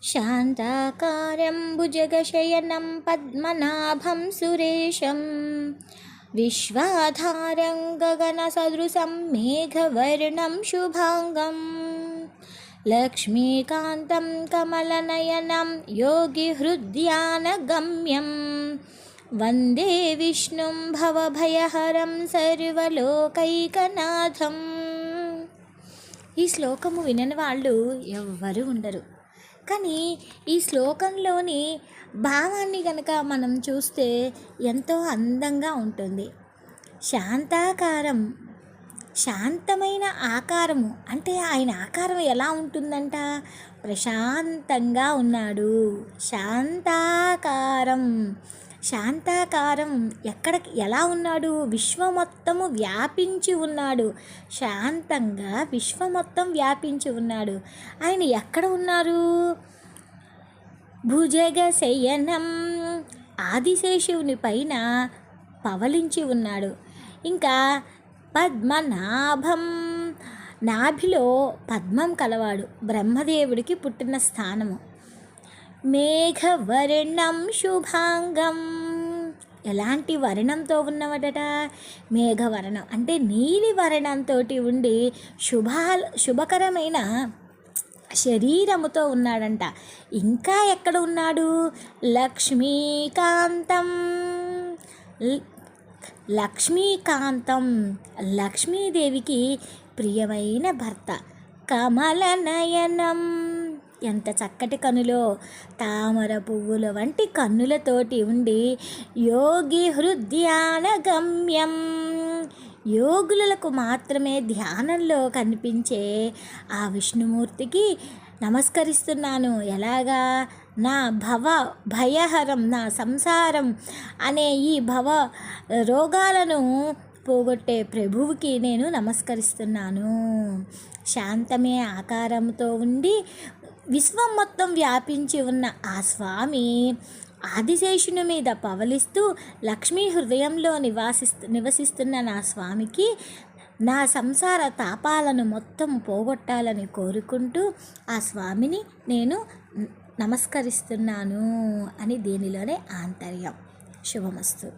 శాంతాకారం భుజగశయనం పద్మనాభం సురేశం విశ్వాధారం గగనసదృశం మేఘవర్ణం శుభాంగం లక్ష్మీకాంతం కమలనయనం యోగిహృద్యానగమ్యం వందే విష్ణుం భవభయహరం సర్వలోకైకనాథం. ఈ శ్లోకము వినని వాళ్ళు ఎవ్వరూ ఉండరు. కానీ ఈ శ్లోకంలోని భావాన్ని కనుక మనం చూస్తే ఎంతో అందంగా ఉంటుంది. శాంతాకారం, శాంతమైన ఆకారము అంటే ఆయన ఆకారం ఎలా ఉంటుందంట? ప్రశాంతంగా ఉన్నాడు. శాంతాకారం ఎలా ఉన్నాడు? విశ్వం మొత్తము వ్యాపించి ఉన్నాడు. శాంతంగా విశ్వం మొత్తం వ్యాపించి ఉన్నాడు. ఆయన ఎక్కడ ఉన్నారు? భుజగశయనం, ఆదిశేషుని పైన పవలించి ఉన్నాడు. ఇంకా పద్మనాభం, నాభిలో పద్మం కలవాడు. బ్రహ్మదేవుడికి పుట్టిన స్థానము. మేఘవర్ణం శుభాంగం, ఎలాంటి వర్ణంతో ఉన్నవాడట? మేఘవర్ణం అంటే నీలి వర్ణంతో ఉండి శుభకరమైన శరీరముతో ఉన్నాడంట. ఇంకా ఎక్కడ ఉన్నాడు? లక్ష్మీకాంతం, లక్ష్మీదేవికి ప్రియమైన భర్త. కమలనయనం, ఎంత చక్కటి కనులో, తామర పువ్వుల వంటి కన్నులతోటి ఉండి యోగి హృద్యాన గమ్యం, యోగులకు మాత్రమే ధ్యానంలో కనిపించే ఆ విష్ణుమూర్తికి నమస్కరిస్తున్నాను. ఎలాగా? నా భయహరం, నా సంసారం అనే ఈ రోగాలను పోగొట్టే ప్రభువుకి నేను నమస్కరిస్తున్నాను. శాంతమే ఆకారంతో ఉండి విశ్వం మొత్తం వ్యాపించి ఉన్న ఆ స్వామి ఆదిశేషుని మీద పవలిస్తూ లక్ష్మీ హృదయంలో నివసిస్తున్న నా స్వామికి నా సంసార తాపాలను మొత్తం పోగొట్టాలని కోరుకుంటూ ఆ స్వామిని నేను నమస్కరిస్తున్నాను అని దీనిలోనే ఆంతర్యం. శుభమస్తు.